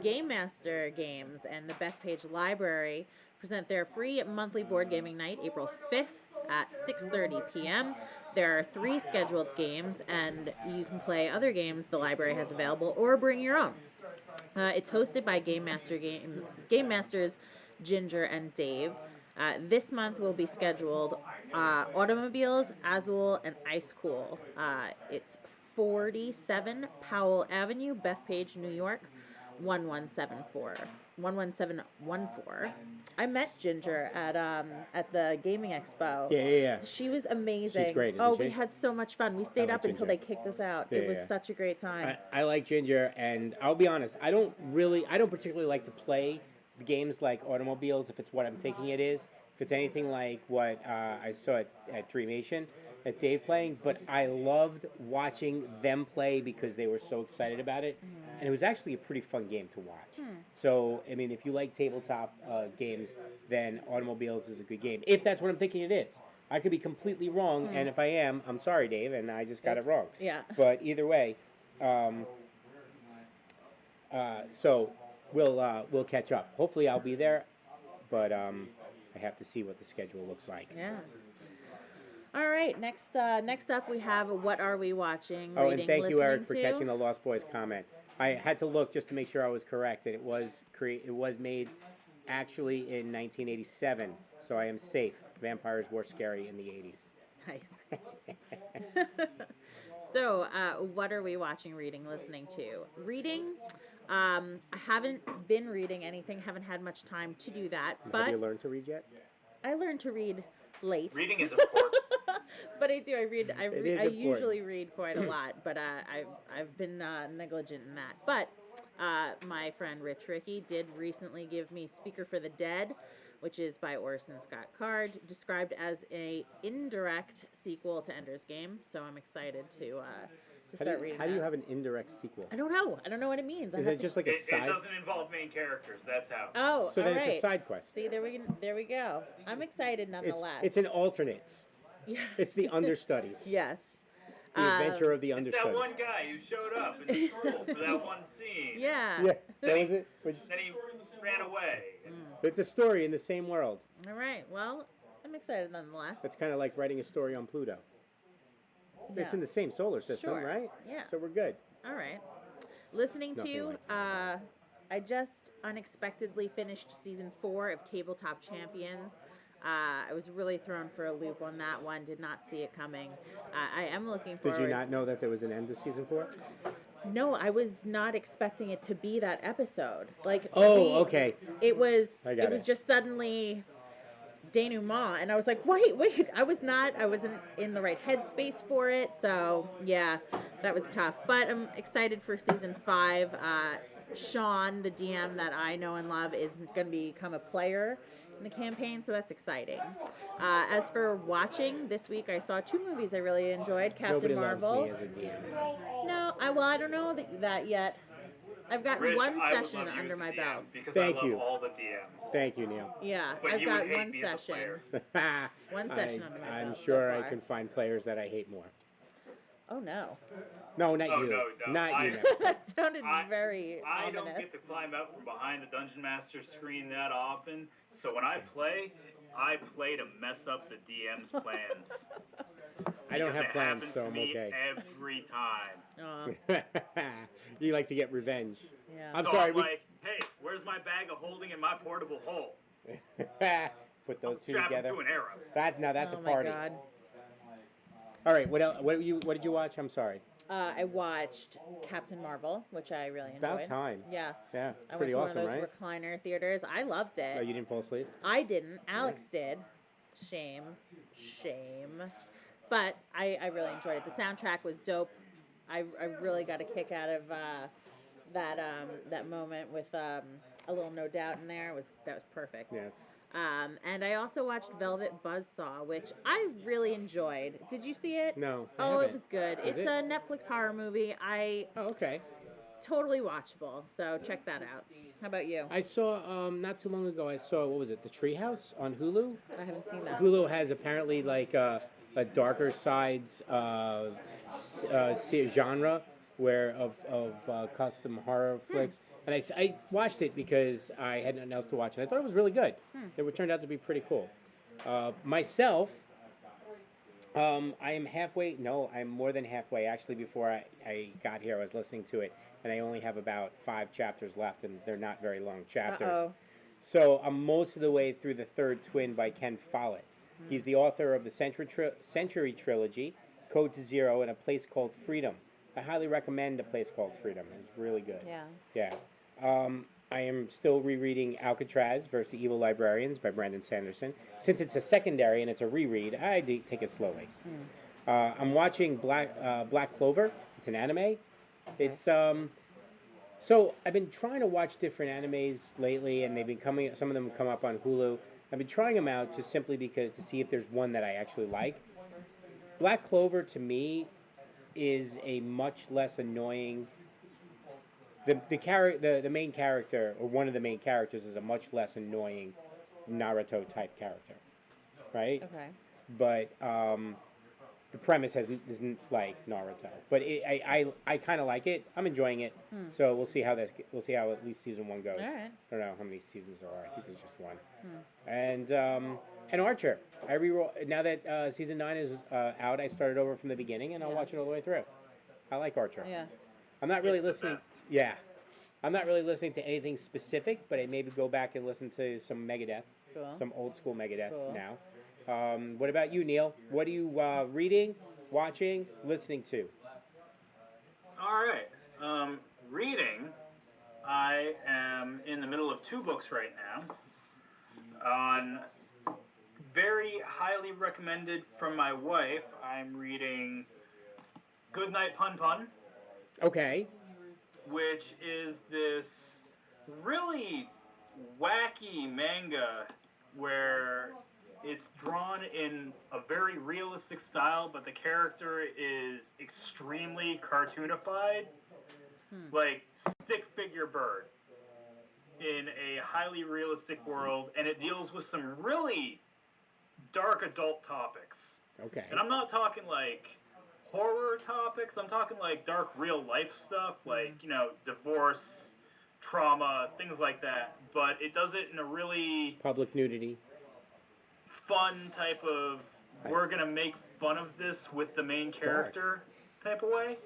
Game Master Games and the Bethpage Library present their free monthly board gaming night April 5th at 6:30 p.m. There are 3 scheduled games, and you can play other games the library has available or bring your own. It's hosted by Game Masters Ginger and Dave. This month will be scheduled Automobiles, Azul, and Ice Cool. It's 47 Powell Avenue, Bethpage, New York, 11714. I met Ginger at the gaming expo. Yeah. She was amazing. She's great, isn't we she? had so much fun. We stayed like up until Ginger. they kicked us out. Yeah, It was yeah. such a great time. I like Ginger, and I'll be honest, I don't particularly like to play the games like Automobiles if it's what I'm thinking it is. If it's anything like what I saw at Dreamation, at Dave playing, but I loved watching them play because they were so excited about it, and it was actually a pretty fun game to watch. So, I mean, if you like tabletop games, then Automobiles is a good game. If that's what I'm thinking it is. I could be completely wrong, and if I am, I'm sorry, Dave, and I just got it Oops. wrong. Yeah. But either way, so we'll catch up. Hopefully, I'll be there, but I have to see what the schedule looks like. Yeah. All right. Next up, we have What Are We Watching? Oh, Reading, and thank you, Eric, for listening to. catching the Lost Boys comment. I had to look just to make sure I was correct, and it was made actually in 1987, so I am safe. Vampires were scary in the 80s. Nice. So, what are we watching, reading, listening to? Reading. I haven't been reading anything. Haven't had much time to do that. Have But you learned to read yet? I learned to read late. Reading is important. But I do. I read. I It is important. usually read quite a lot, but I've been negligent in that. But my friend Rich Ricky did recently give me Speaker for the Dead, which is by Orson Scott Card, described as a indirect sequel to Ender's Game. So I'm excited to to start reading. How do you that. have an indirect sequel? I don't know. I don't know what it means. I Is have it to- just like a It side? doesn't involve main characters. That's how. Oh, So then all it's right. a side quest. See, there we go. I'm excited It's nonetheless. it's an alternates. Yeah. It's the understudies. Yes. The adventure of the It's that understudies. one guy who showed up in the school for that one scene. Yeah. Yeah, that was it. Then he ran away. It's a story in the same world. All right. Well, I'm excited nonetheless. That's kind of like writing a story on Pluto. It's Yeah. in the same solar system, Sure. right? Yeah. So we're good. All right. Listening Nothing to, like I just unexpectedly finished season 4 of Tabletop Champions. I was really thrown for a loop on that one. Did not see it coming. I am looking forward. Did you not know that there was an end to season 4? No, I was not expecting it to be that episode. Like, Oh, okay. It was. I got It was it. just suddenly denouement, and I was like, wait. I wasn't in the right headspace for it. So yeah, that was tough. But I'm excited for season 5. Sean, the DM that I know and love, is going to become a player in the campaign, so that's exciting. As for watching, this week I saw 2 movies I really enjoyed. Captain Nobody Marvel. loves me as a DM. No, I don't know that yet. I've got Rich, one I would session love you under as a my DM belt. Because Thank I love you. all the DMs. Thank you, Neil. Yeah, But I've you got would hate one me as a session. player. One session under my I'm belt so sure I far. can find players that I hate more. Oh no, No, not Oh, you. no. Not you. I- Neil. that sounded I- very I ominous. don't get to climb out from behind the Dungeon Master screen that often, so when I play to mess up the DM's plans. I don't Because have it plans, happens so to I'm me okay. every time. Aw, You like to get revenge. yeah. I'm so sorry. I'm like, hey, where's my bag of holding in my portable hole? Put I'll those two strap together. it to an arrow. That's oh a party. my god. All right. What else? What did you watch? I'm sorry. I watched Captain Marvel, which I really enjoyed. About time. Yeah, Yeah. I It's went pretty to awesome, one of those right? recliner theaters. I loved it. Oh, you didn't fall asleep? I didn't. Alex did. Shame. But I really enjoyed it. The soundtrack was dope. I really got a kick out of that moment with a little No Doubt in there. That was perfect. Yes. And I also watched Velvet Buzzsaw, which I really enjoyed. Did you see it? No. I Oh, it haven't. was good. Is It's it? a Netflix horror movie. Oh, okay. Totally watchable. So check that out. How about you? I saw not too long ago. I saw what was it? The Treehouse on Hulu. I haven't seen that. Hulu has apparently like a darker sides genre of custom horror flicks, and I watched it because I had nothing else to watch, and I thought it was really good. It turned out to be pretty cool. Myself, I am halfway. No, I'm more than halfway. Actually, before I got here, I was listening to it, and I only have about 5 chapters left, and they're not very long chapters. Uh-oh. So I'm most of the way through The Third Twin by Ken Follett. He's the author of the Century Trilogy, Code to Zero, and A Place Called Freedom. I highly recommend A Place Called Freedom. It's really good. Yeah. Yeah. I am still rereading Alcatraz versus the Evil Librarians by Brandon Sanderson. Since it's a secondary and it's a reread, I take it slowly. I'm watching Black Clover. It's an anime. It's so I've been trying to watch different animes lately, and they've been coming. Some of them come up on Hulu. I've been trying them out just simply because to see if there's one that I actually like. Black Clover to me is a much less annoying. The main character, or one of the main characters, is a much less annoying Naruto type character, right? Okay. But the premise isn't like Naruto. But I kind of like it. I'm enjoying it. So we'll see how at least season 1 goes. All right. I don't know how many seasons there are. I think there's just one. And Archer. Now that season 9 is out, I started over from the beginning, and I'll Yeah. watch it all the way through. I like Archer. Yeah. I'm not really It's the listening. best. Yeah, I'm not really listening to anything specific, but I maybe go back and listen to some Megadeth, Cool. some old school Megadeth Cool. now. What about you, Neil? What are you reading, watching, listening to? All right. Reading. I am in the middle of 2 books right now. On very highly recommended from my wife, I'm reading Goodnight Pun Pun, Okay. which is this really wacky manga where It's drawn in a very realistic style, but the character is extremely cartoonified, like stick figure bird in a highly realistic world, and it deals with some really dark adult topics. Okay. And I'm not talking like horror topics. I'm talking like dark real life stuff, like, you know, divorce, trauma, things like that. But it does it in a really Public nudity. fun type of, we're going to make fun of this with the main character type of way.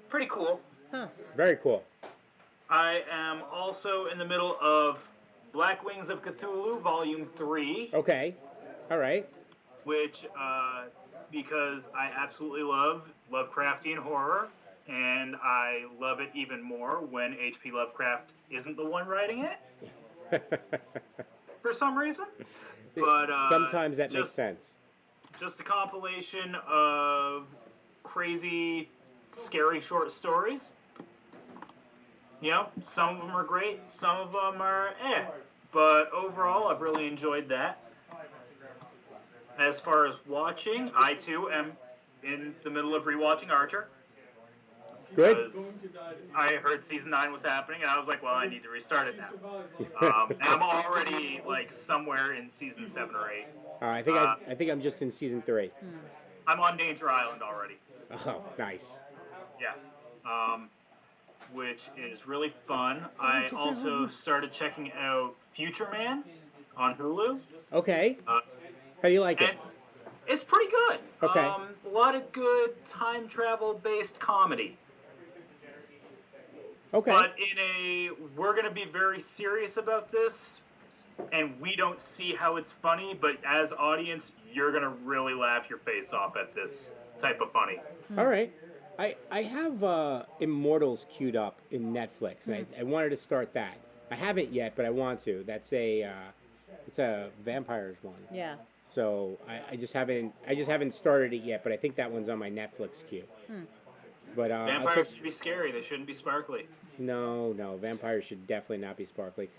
Pretty cool. Huh. Very cool. I am also in the middle of Black Wings of Cthulhu, Volume 3. Okay. All right. Which, because I absolutely love Lovecraftian horror, and I love it even more when H.P. Lovecraft isn't the one writing it, for some reason. But sometimes that makes just- sense. Just a compilation of crazy, scary short stories. You know, some of them are great, some of them are eh. But overall, I've really enjoyed that. As far as watching, I too am in the middle of rewatching Archer. Good. Because I heard season 9 was happening, and I was like, well, I need to restart it now. And I'm already like somewhere in season 7 or 8. I think I'm just in season 3. I'm on Danger Island already. Oh, nice. Yeah. Which is really fun. I also started checking out Future Man on Hulu. Okay. How do you like it? And it's pretty good. Okay. A lot of good time travel based comedy. Okay. But we're going to be very serious about this, and we don't see how it's funny, but as audience, you're going to really laugh your face off at this type of funny. All right. I have Immortals queued up in Netflix, and I wanted to start that. I haven't yet, but I want to. That's it's a vampires one. Yeah. So I just haven't started it yet, but I think that one's on my Netflix queue. But Vampires should be scary. They shouldn't be sparkly. no, vampires should definitely not be sparkly.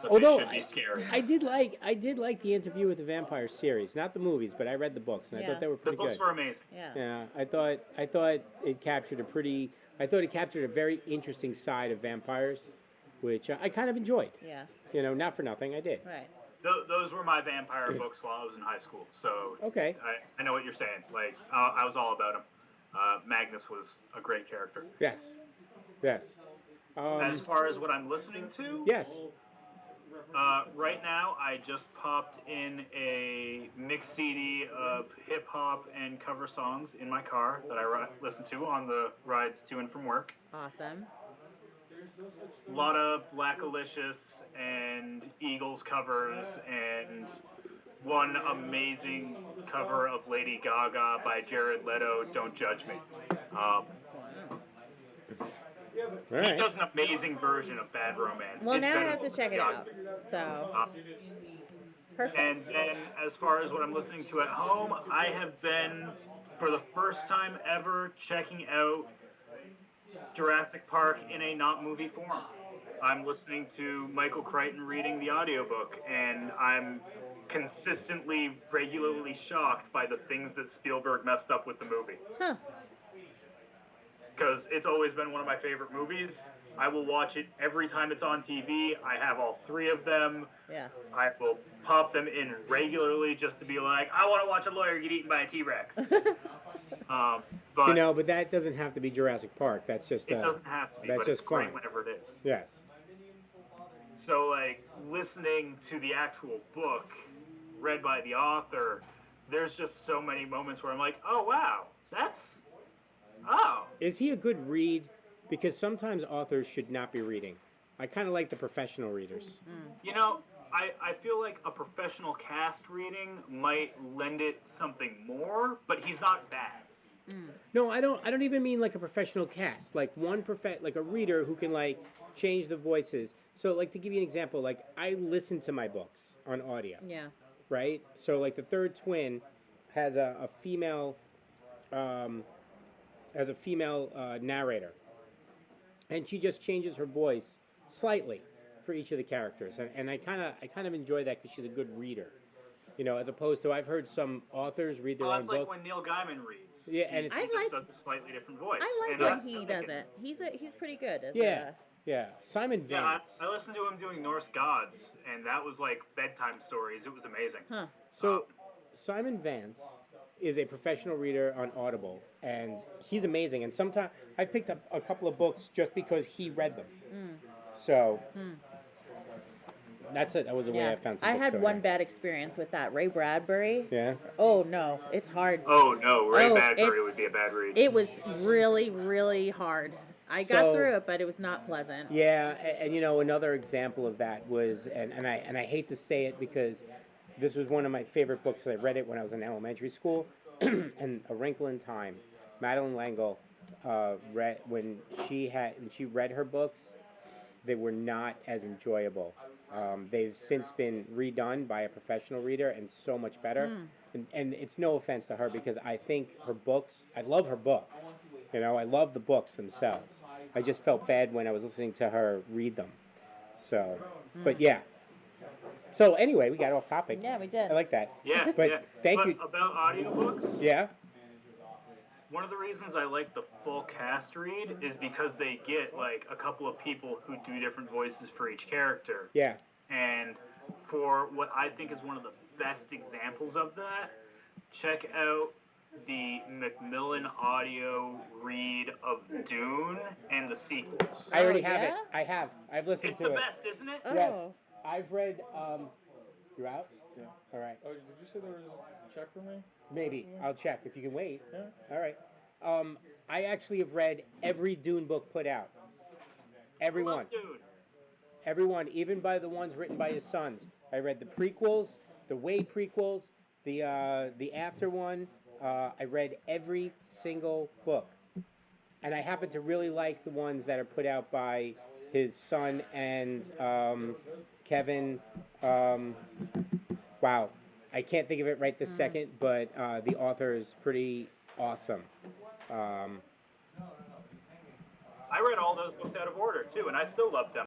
But Although they should be scary. I did like the Interview with the Vampire series, not the movies, but I read the books and I Yeah. thought they were The pretty books good. were amazing. Yeah. Yeah, I thought it captured a very interesting side of vampires, which I kind of enjoyed. Yeah. You know, not for nothing, I did. Right. Those were my vampire books while I was in high school. So Okay. I know what you're saying. Like, I was all about him. Magnus was a great character. Yes. Yes. As far as what I'm listening to, Yes. right now I just popped in a mixed CD of hip hop and cover songs in my car that I listen to on the rides to and from work. Awesome. A lot of Black Alicious and Eagles covers, and one amazing cover of Lady Gaga by Jared Leto, Don't Judge Me. All He right. does an amazing version of Bad Romance. Well, It's now I better have to than check it Young. out. So, Uh, perfect. And then, as far as what I'm listening to at home, I have been, for the first time ever, checking out Jurassic Park in a not movie form. I'm listening to Michael Crichton reading the audiobook, and I'm consistently, regularly shocked by the things that Spielberg messed up with the movie. Huh. Because it's always been one of my favorite movies. I will watch it every time it's on TV. I have all 3 of them. Yeah. I will pop them in regularly just to be like, I want to watch a lawyer get eaten by a T-Rex. But You know, but that doesn't have to be Jurassic Park. That's just it doesn't have to be, that's but it's just great fun. whenever it is. Yes. So, like, listening to the actual book read by the author, there's just so many moments where I'm like, oh, wow, Is he a good read? Because sometimes authors should not be reading. I kind of like the professional readers. You know, I feel like a professional cast reading might lend it something more, but he's not bad. No, I don't even mean like a professional cast. Like like a reader who can like change the voices. So like to give you an example, like I listen to my books on audio, Yeah. right? So like the Third Twin has a female narrator, and she just changes her voice slightly, for each of the characters, and I kind of enjoy that because she's a good reader, you know, as opposed to I've heard some authors read their Well, own that's like book. when Neil Gaiman reads. Yeah, and it's- he I just like- does a slightly different voice. I like And when he think does it's- it. He's pretty good. As Yeah. Yeah, Simon Yeah, Vance. I listened to him doing Norse Gods, and that was like bedtime stories. It was amazing. Huh. So, Simon Vance is a professional reader on Audible, and he's amazing. And sometimes I picked up a couple of books just because he read them. So that's it. That was the way Yeah. I found some I books had over one there. bad experience with that Ray Bradbury. Yeah. Oh no, it's hard. Oh no, Ray Oh, Bradbury it's- would be a bad read. It was really, really hard. I got So- through it, but it was not pleasant. Yeah, and you know another example of that was, and I hate to say it because this was one of my favorite books. I read it when I was in elementary school, and A Wrinkle in Time. Madeline L'Engle read when she read her books, they were not as enjoyable. They've since been redone by a professional reader and so much better. And it's no offense to her because I think her books, I love her book. You know, I love the books themselves. I just felt bad when I was listening to her read them. So, but yeah. So anyway, we got off topic. Yeah, we did. I like that. Yeah, But yeah. thank But you. About audiobooks, Yeah. one of the reasons I like the full cast read is because they get like a couple of people who do different voices for each character. Yeah. And for what I think is one of the best examples of that, check out the Macmillan audio read of Dune and the sequels. I already Oh, have it. yeah? I have. I've listened It's to the it. best, isn't it? Oh. Yes. I've read. You're out. Yeah. All right. Oh, did you say there was a check for me? Maybe I'll check if you can wait. Yeah. All right. I actually have read every Dune book put out. Every one. Dude. Everyone, even by the ones written by his sons. I read the prequels, the way prequels, the after one. I read every single book, and I happen to really like the ones that are put out by his son and Kevin. Wow, I can't think of it right this second, but the author is pretty awesome. I read all those books out of order too, and I still love them.